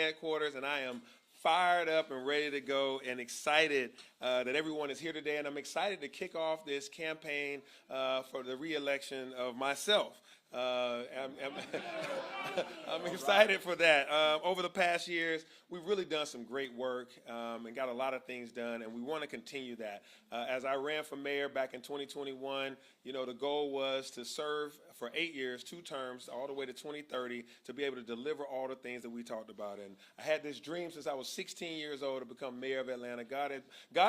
headquarters, and I am fired up and ready to go and excited that everyone is here today. And I'm excited to kick off this campaign for the re-election of myself. I'm excited for that. Over the past years, we've really done some great work and got a lot of things done, and we want to continue that. As I ran for mayor back in 2021, you know, the goal was to serve for 8 years, 2 terms, all the way to 2030, to be able to deliver all the things that we talked about. And I had this dream since I was 16 years old to become mayor of Atlanta. God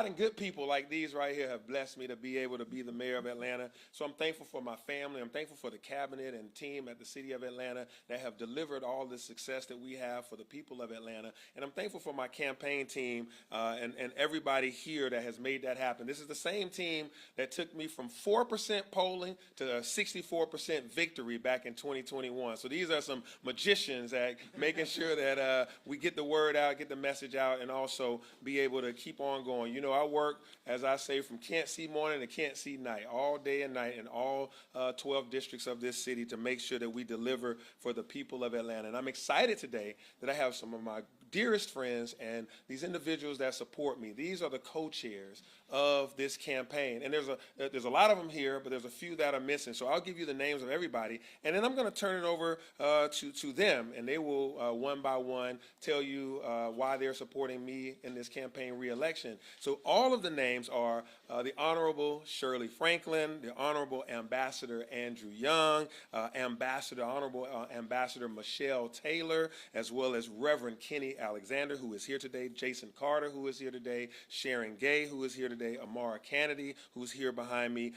and good people like these right here have blessed me to be able to be the mayor of Atlanta. So I'm thankful for my family. I'm thankful for the cabinet and team at the city of Atlanta that have delivered all the success that we have for the people of Atlanta. And I'm thankful for my campaign team and everybody here that has made that happen. This is the same team that took me from 4% polling to a 64% victory back in 2021. So these are some magicians at making sure that we get the word out, get the message out, and also be able to keep on going. You know, I work, as I say, from can't see morning to can't see night, all day and night in all 12 districts of this city to make sure that we deliver for the people of Atlanta. And I'm excited today that I have some of my dearest friends and these individuals that support me. These are the co-chairs of this campaign. And there's a lot of them here, but there's a few that are missing. So I'll give you the names of everybody, and then I'm going to turn it over to them, and they will one by one tell you why they're supporting me in this campaign re-election. So all of the names are the Honorable Shirley Franklin, the Honorable Ambassador Andrew Young, Honorable Ambassador Michelle Taylor, as well as Reverend Kenny Alexander, who is here today, Jason Carter, who is here today, Sharon Gay, who is here today, Amara Kennedy, who's here behind me,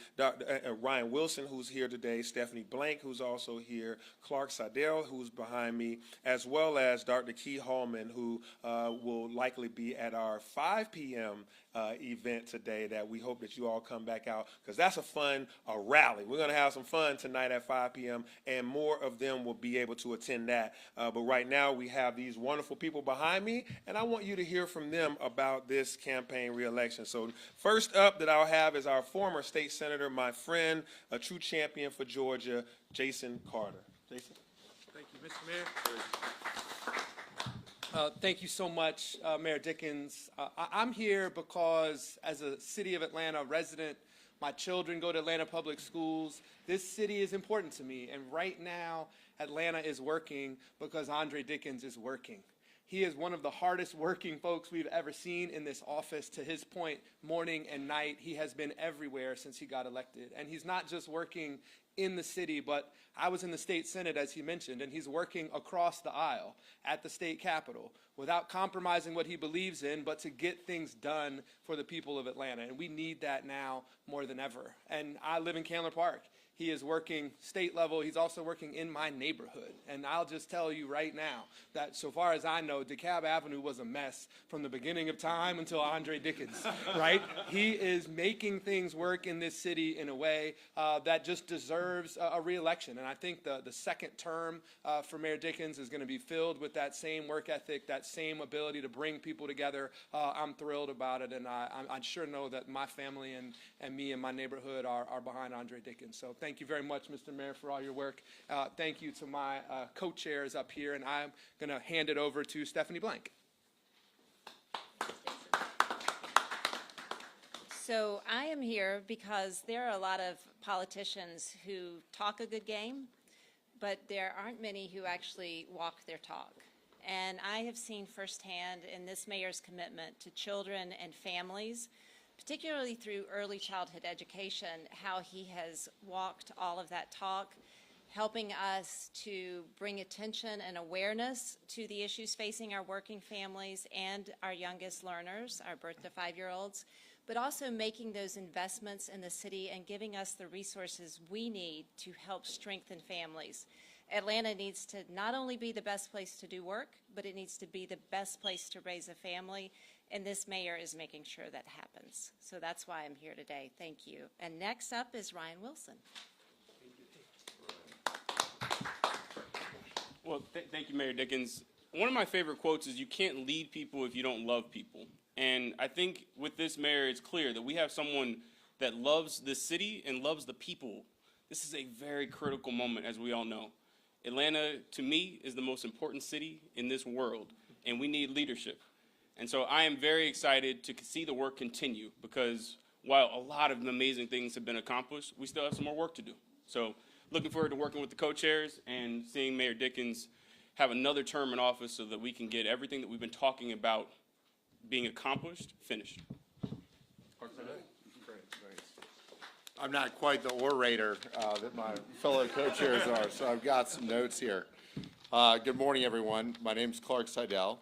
Ryan Wilson, who's here today, Stephanie Blank, who's also here, Clark Seidel, who's behind me, as well as Dr. Key Hallman, who will likely be at our 5 p.m. Event today that we hope that you all come back out, because that's a fun rally. We're going to have some fun tonight at 5 p.m. and more of them will be able to attend that. But right now we have these wonderful people behind me, and I want you to hear from them about this campaign re-election. So first up that I'll have is our former state senator, my friend, a true champion for Georgia, Jason Carter. Jason. Thank you, Mr. Mayor. Thank you so much, Mayor Dickens. I'm here because as a City of Atlanta resident, my children go to Atlanta Public Schools. This city is important to me, and right now Atlanta is working because Andre Dickens is working. He is one of the hardest working folks we've ever seen in this office. To his point, morning and night, he has been everywhere since he got elected. And he's not just working in the city, but I was in the state Senate, as he mentioned, and he's working across the aisle at the state capitol without compromising what he believes in, but to get things done for the people of Atlanta. And we need that now more than ever. And I live in Candler Park. He is working state level. He's also working in my neighborhood. And I'll just tell you right now that so far as I know, DeKalb Avenue was a mess from the beginning of time until Andre Dickens, right? He is making things work in this city in a way that just deserves a re-election. And I think the second term for Mayor Dickens is going to be filled with that same work ethic, that same ability to bring people together. I'm thrilled about it, and I sure know that my family and me and my neighborhood are behind Andre Dickens. So thank you very much, Mr. Mayor, for all your work. Thank you to my co-chairs up here, and I'm going to hand it over to Stephanie Blank. So I am here because there are a lot of politicians who talk a good game, but there aren't many who actually walk their talk. And I have seen firsthand in this mayor's commitment to children and families, particularly through early childhood education, how he has walked all of that talk, helping us to bring attention and awareness to the issues facing our working families and our youngest learners, our birth to 5-year-olds, but also making those investments in the city and giving us the resources we need to help strengthen families. Atlanta needs to not only be the best place to do work, but it needs to be the best place to raise a family, and this mayor is making sure that happens. So that's why I'm here today. Thank you. And next up is Ryan Wilson. Well, thank you, Mayor Dickens. One of my favorite quotes is, "You can't lead people if you don't love people." And I think with this mayor, it's clear that we have someone that loves this city and loves the people. This is a very critical moment, as we all know. Atlanta, to me, is the most important city in this world. and we need leadership. And so I am very excited to see the work continue, because while a lot of amazing things have been accomplished, we still have some more work to do. So looking forward to working with the co-chairs and seeing Mayor Dickens have another term in office so that we can get everything that we've been talking about being accomplished, finished. I'm not quite the orator that my fellow co-chairs are, so I've got some notes here. Good morning, everyone. My name is Clark Seidel.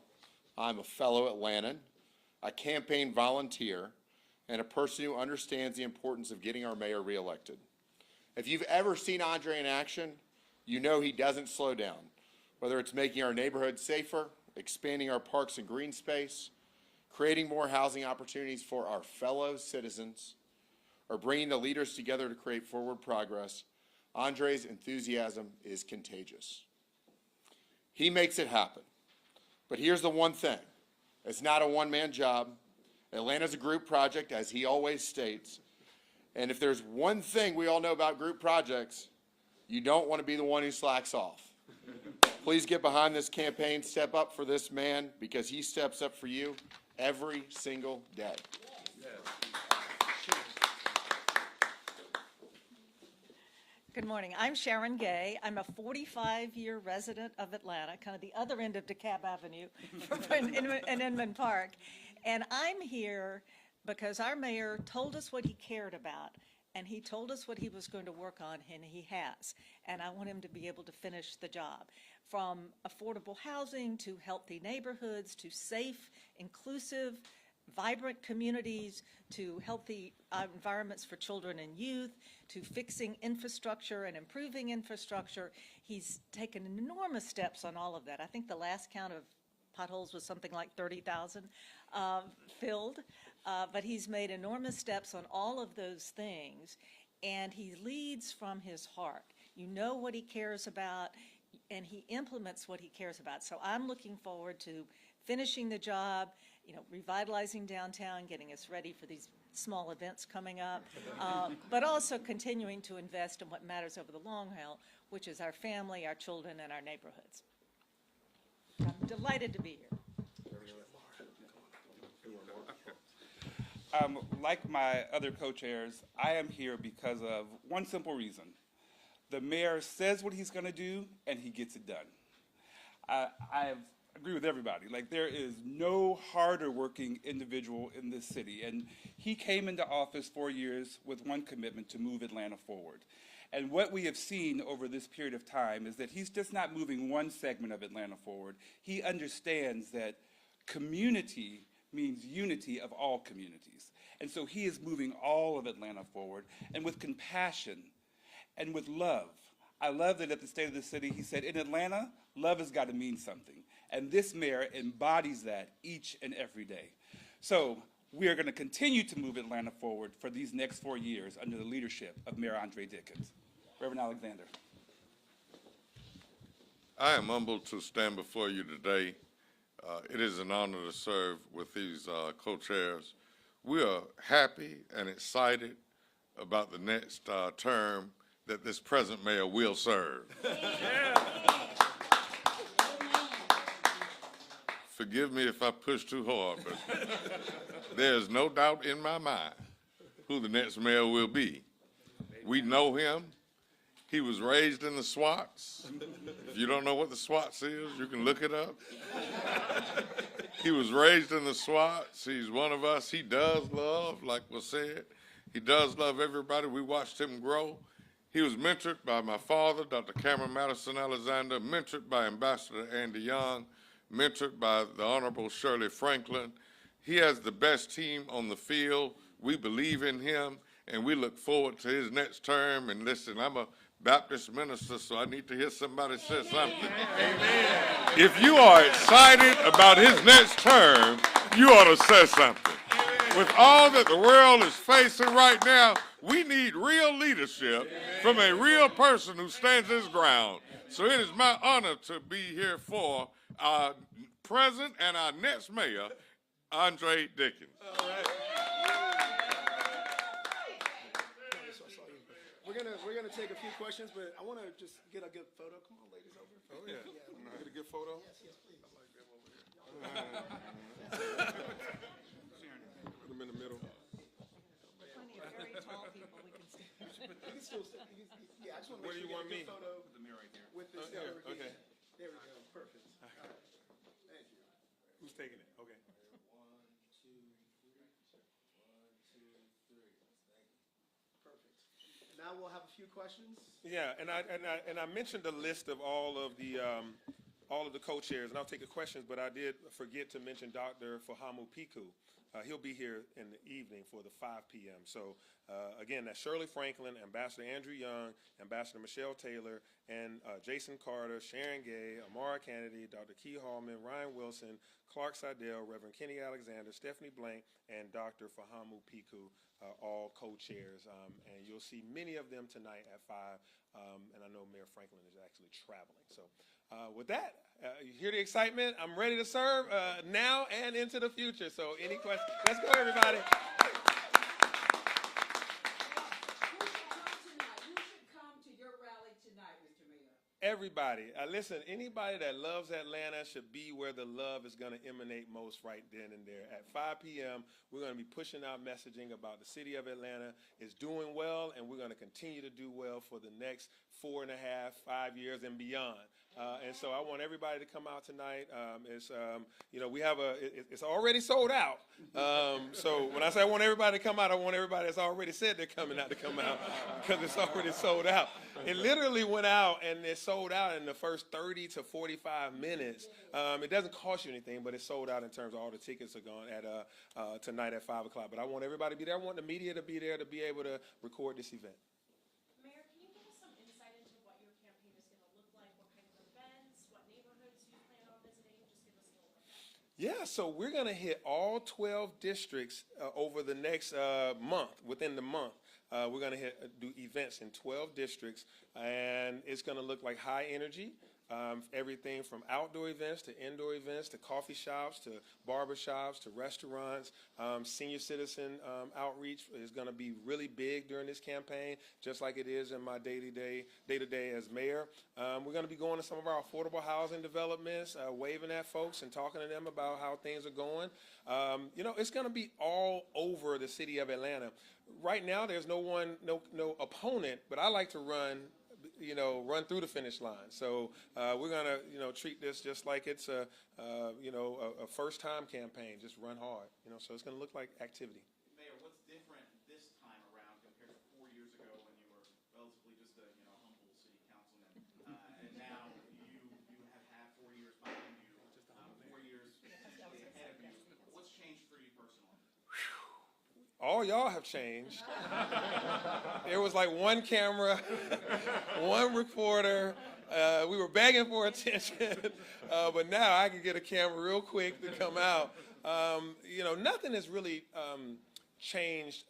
I'm a fellow Atlantan, a campaign volunteer, and a person who understands the importance of getting our mayor reelected. If you've ever seen Andre in action, you know he doesn't slow down, whether it's making our neighborhoods safer, expanding our parks and green space, creating more housing opportunities for our fellow citizens, or bringing the leaders together to create forward progress. Andre's enthusiasm is contagious. He makes it happen. But here's the one thing. It's not a one-man job. Atlanta's a group project, as he always states. And if there's one thing we all know about group projects, you don't want to be the one who slacks off. Please get behind this campaign, step up for this man, because he steps up for you every single day. Good morning. I'm Sharon Gay. I'm a 45-year resident of Atlanta, kind of the other end of DeKalb Avenue in Inman Park. And I'm here because our mayor told us what he cared about, and he told us what he was going to work on, and he has. And I want him to be able to finish the job. From affordable housing to healthy neighborhoods to safe, inclusive, vibrant communities, to healthy environments for children and youth, to fixing infrastructure and improving infrastructure. He's taken enormous steps on all of that. I think the last count of potholes was something like 30,000 filled, but he's made enormous steps on all of those things, and he leads from his heart. You know what he cares about, and he implements what he cares about. So I'm looking forward to finishing the job, revitalizing downtown, getting us ready for these small events coming up, but also continuing to invest in what matters over the long haul, which is our family, our children, and our neighborhoods. I'm delighted to be here. Like my other co-chairs, I am here because of one simple reason. The mayor says what he's going to do, and he gets it done. I agree with everybody. Like, there is no harder working individual in this city. And he came into office 4 years with one commitment: to move Atlanta forward. And what we have seen over this period of time is that he's just not moving one segment of Atlanta forward. He understands that community means unity of all communities. And so he is moving all of Atlanta forward, and with compassion and with love. I love that at the State of the City, he said, in Atlanta, love has got to mean something. And this mayor embodies that each and every day. So we are going to continue to move Atlanta forward for these next 4 years under the leadership of Mayor Andre Dickens. Reverend Alexander. I am humbled to stand before you today. It is an honor to serve with these co-chairs. We are happy and excited about the next term that this present mayor will serve. Forgive me if I push too hard, but there is no doubt in my mind who the next mayor will be. We know him. He was raised in the SWATs. If you don't know what the SWATs is, you can look it up. He was raised in the SWATs. He's one of us. He does love, like was said. He does love everybody. We watched him grow. He was mentored by my father, Dr. Cameron Madison Alexander, mentored by Ambassador Andy Young, mentored by the Honorable Shirley Franklin. He has the best team on the field. We believe in him, and we look forward to his next term. And listen, I'm a Baptist minister, so I need to hear somebody say something. Amen. If you are excited about his next term, you ought to say something. Amen. With all that the world is facing right now, we need real leadership from a real person who stands his ground. So it is my honor to be here for our present and our next mayor, Andre Dickens. All right. We're gonna take a few questions, but I want to just get a good photo. Come on, ladies, over. Oh yeah. Get a good photo. Yes, please. I like that over here. want me? Photo with the mirror right there. With this Here, congregation. okay. There we go. Perfect. All right. Thank you. Who's taking it? Okay. Perfect. Now we'll have a few questions. Yeah, and I mentioned the list of all of the co-chairs, and I'll take the questions, but I did forget to mention Dr. Fahamu Piku. He'll be here in the evening for the 5 p.m. So again, that's Shirley Franklin, Ambassador Andrew Young, Ambassador Michelle Taylor, and Jason Carter, Sharon Gay, Amara Kennedy, Dr. Key Hallman, Ryan Wilson, Clark Seidel, Reverend Kenny Alexander, Stephanie Blank, and Dr. Fahamu Piku, all co-chairs. And you'll see many of them tonight at 5, and I know Mayor Franklin is actually traveling. So with that, you hear the excitement? I'm ready to serve now and into the future. So any questions? Let's go, everybody. Who should come to your rally tonight, Mr. Mayor? Everybody. Listen, anybody that loves Atlanta should be where the love is going to emanate most right then and there. At 5 p.m., we're going to be pushing out messaging about the city of Atlanta is doing well, and we're going to continue to do well for the next 4.5, 5 years and beyond. And so I want everybody to come out tonight. We have it's already sold out. So when I say I want everybody to come out, I want everybody that's already said they're coming out to come out because it's already sold out. It literally went out and it sold out in the first 30 to 45 minutes. It doesn't cost you anything, but it's sold out in terms of all the tickets are gone at tonight at 5 o'clock. But I want everybody to be there. I want the media to be there to be able to record this event. Mayor, can you give us some insight into what your campaign is going to look like, what kind of events, what neighborhoods you plan on visiting? Just give us a little rundown. Yeah, so we're going to hit all 12 districts over the next month, within the month. We're going to do events in 12 districts, and it's going to look like high energy. Everything from outdoor events to indoor events to coffee shops to barber shops to restaurants. Senior citizen outreach is going to be really big during this campaign, just like it is in my day-to-day as mayor. We're going to be going to some of our affordable housing developments, waving at folks and talking to them about how things are going. It's going to be all over the city of Atlanta. Right now, there's no opponent, but I like to run through the finish line. So we're going to, treat this just like it's a first-time campaign. Just run hard, so it's going to look like activity. Mayor, what's different this time around compared to 4 years ago when you were relatively just a humble city councilman, and now you have had 4 years behind you, 4 years ahead of you. What's changed for you personally? All y'all have changed. There was like one camera, one reporter. We were begging for attention, but now I can get a camera real quick to come out. Nothing has really changed.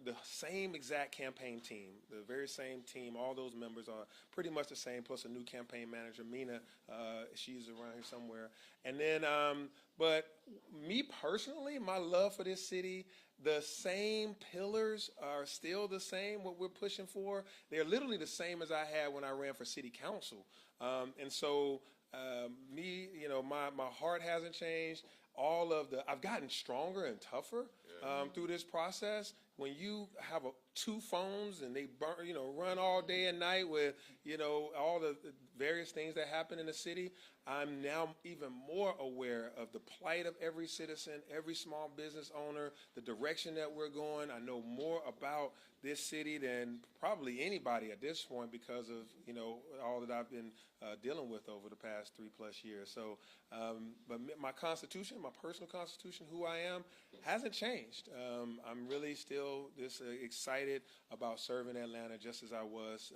The same exact campaign team, the very same team, all those members are pretty much the same, plus a new campaign manager, Mina. She's around here somewhere. And then, but me personally, my love for this city, the same pillars are still the same, what we're pushing for. They're literally the same as I had when I ran for city council. And so my heart hasn't changed. I've gotten stronger and tougher through this process. When you have 2 phones and they run all day and night with, all the various things that happen in the city, I'm now even more aware of the plight of every citizen, every small business owner, the direction that we're going. I know more about this city than probably anybody at this point because of, all that I've been dealing with over the past 3+ years. So, but my constitution, my personal constitution, who I am, hasn't changed. I'm really still this excited about serving Atlanta just as I was,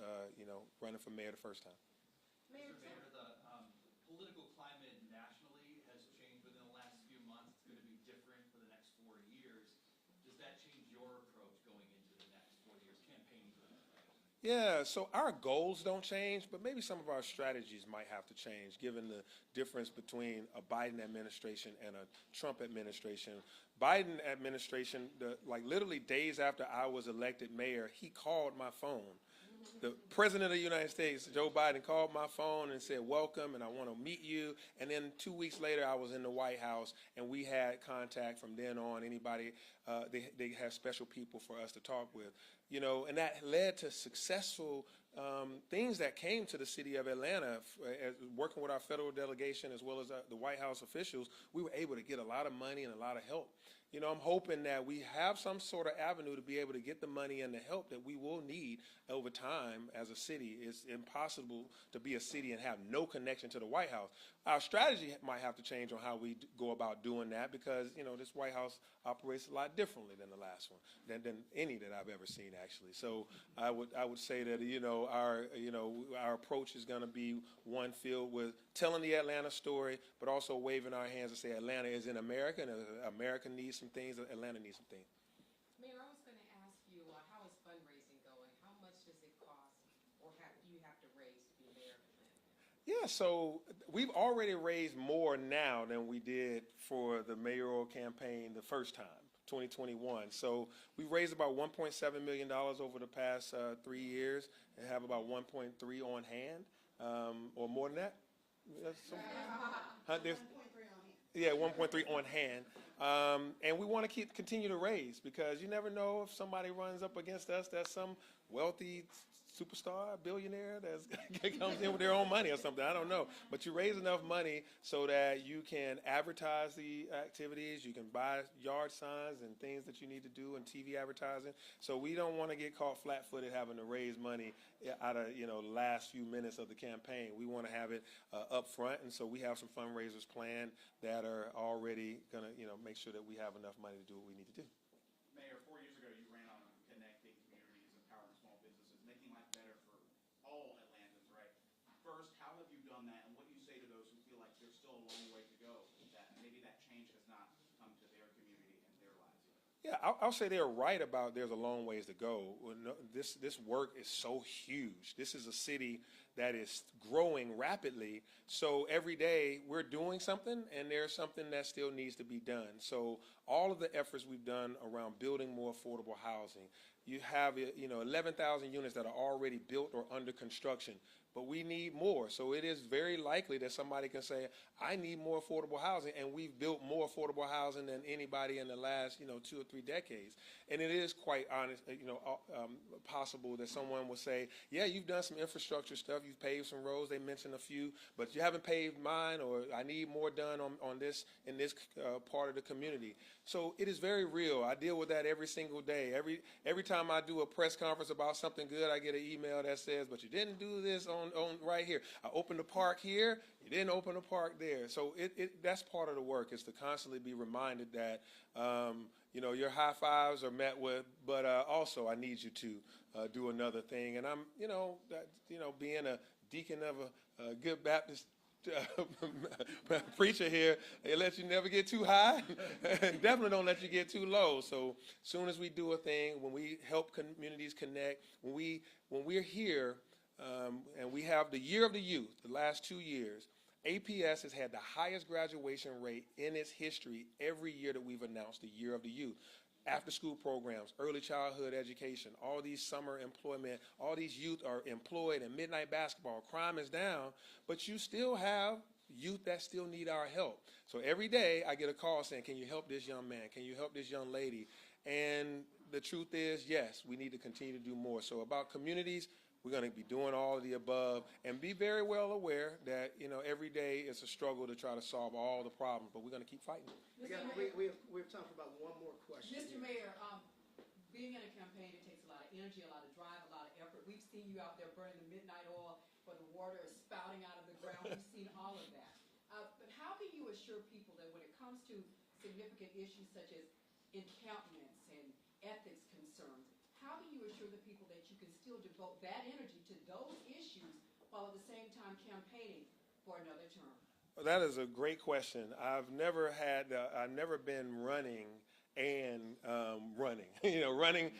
running for mayor the first time. Mayor, the political climate nationally has changed within the last few months. It's going to be different for the next 4 years. Does that change your approach going into the next 4 years campaigning for the next? Yeah, so our goals don't change, but maybe some of our strategies might have to change given the difference between a Biden administration and a Trump administration. Biden administration, literally days after I was elected mayor, he called my phone. The President of the United States, Joe Biden, called my phone and said, welcome, and I want to meet you. And then 2 weeks later, I was in the White House, and we had contact from then on. Anybody, they have special people for us to talk with. and that led to successful things that came to the city of Atlanta. Working with our federal delegation as well as the White House officials, we were able to get a lot of money and a lot of help. I'm hoping that we have some sort of avenue to be able to get the money and the help that we will need over time as a city. It's impossible to be a city and have no connection to the White House. Our strategy might have to change on how we go about doing that because, this White House operates a lot differently than the last one, than any that I've ever seen, actually. So I would say that, our approach is going to be one filled with telling the Atlanta story, but also waving our hands and say Atlanta is in America, and America needs some things, Atlanta needs some things. Mayor, I was going to ask you, how is fundraising going? How much does it cost, or do you have to raise to be mayor of Atlanta? Yeah, so we've already raised more now than we did for the mayoral campaign the first time, 2021. So we've raised about $1.7 million over the past 3 years and have about 1.3 on hand, or more than that. Yeah, 1.3 on hand. And we want to continue to raise because you never know if somebody runs up against us that's some wealthy superstar, billionaire that comes in with their own money or something. I don't know. But you raise enough money so that you can advertise the activities, you can buy yard signs and things that you need to do and TV advertising. So we don't want to get caught flat-footed having to raise money out of, the last few minutes of the campaign. We want to have it up front, and so we have some fundraisers planned that are already going to, make sure that we have enough money to do what we need to do. Mayor, 4 years ago, you ran on connecting communities, empowering small businesses, making life better for all Atlantans, right? First, how have you done that, and what do you say to those who feel like there's still a long way to go, that maybe that change has not come to their community and their lives yet? Yeah, I'll say they're right about there's a long ways to go. This work is so huge. This is a city that is growing rapidly. So every day we're doing something, and there's something that still needs to be done. So all of the efforts we've done around building more affordable housing, you have 11,000 units that are already built or under construction. But we need more. So it is very likely that somebody can say, I need more affordable housing, and we've built more affordable housing than anybody in the last, 2 or 3 decades. And it is quite honest, possible that someone will say, yeah, you've done some infrastructure stuff, you've paved some roads, they mentioned a few, but you haven't paved mine, or I need more done on this in this part of the community. So it is very real. I deal with that every single day. Every time I do a press conference about something good, I get an email that says, but you didn't do this on right here. I opened a park here, you didn't open a park there. So that's part of the work, is to constantly be reminded that your high fives are met with, but also I need you to do another thing. And I'm being a deacon of a good Baptist preacher here, it lets you never get too high and definitely don't let you get too low. So soon as we do a thing, when we help communities connect, when we're here, and we have the Year of the Youth, the last 2 years, APS has had the highest graduation rate in its history every year that we've announced the Year of the Youth. After-school programs, early childhood education, all these summer employment, all these youth are employed, and midnight basketball. Crime is down, but you still have youth that still need our help. So every day I get a call saying, can you help this young man? Can you help this young lady? And the truth is, yes, we need to continue to do more. So about communities, we're going to be doing all of the above, and be very well aware that, every day it's a struggle to try to solve all the problems, but we're going to keep fighting. We have time for about one more question. Mr. Mayor, being in a campaign, it takes a lot of energy, a lot of drive, a lot of effort. We've seen you out there burning the midnight oil where the water is spouting out of the ground. We've seen all of that. But how can you assure people that when it comes to significant issues such as encampments and ethics concerns, how do you assure the people that you can still devote that energy to those issues while at the same time campaigning for another term? Well, that is a great question. I've never been running and running,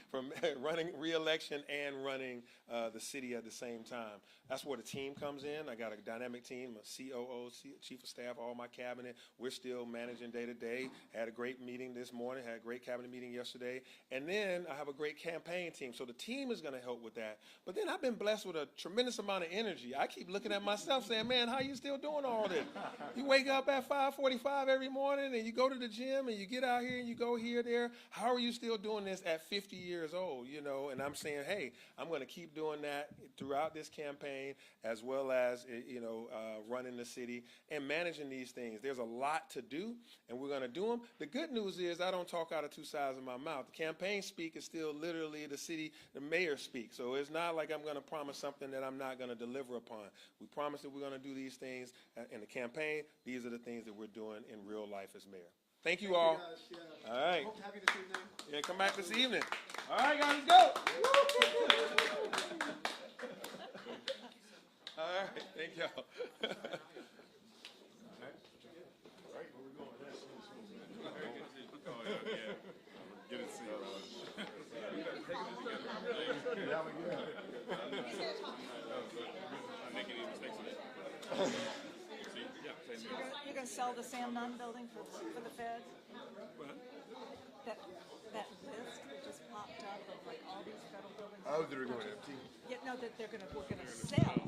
running re-election and running the city at the same time. That's where the team comes in. I got a dynamic team, a COO, chief of staff, all my cabinet. We're still managing day to day. Had a great meeting this morning, had a great cabinet meeting yesterday. And then I have a great campaign team. So the team is going to help with that. But then I've been blessed with a tremendous amount of energy. I keep looking at myself saying, man, how you still doing all this? You wake up at 5:45 every morning and you go to the gym and you get out here and you go here here, there. How are you still doing this at 50 years old, you know? And I'm saying, hey, I'm going to keep doing that throughout this campaign, as well as, you know, running the city and managing these things. There's a lot to do, and we're going to do them. The good news is I don't talk out of two sides of my mouth. The campaign speak is still literally the mayor speak. So it's not like I'm going to promise something that I'm not going to deliver upon. We promise that we're going to do these things in the campaign. These are the things that we're doing in real life as mayor. Thank you all. Guys, yeah. All right. Hope to have you this evening. Yeah, come back this evening. All right, guys, let's go. All right, thank y'all. Get it, see. You're gonna sell the Sam Nunn building for the Fed? That list that just popped up of like all these federal buildings. Oh, they're going empty. Yeah, no, that we're gonna sell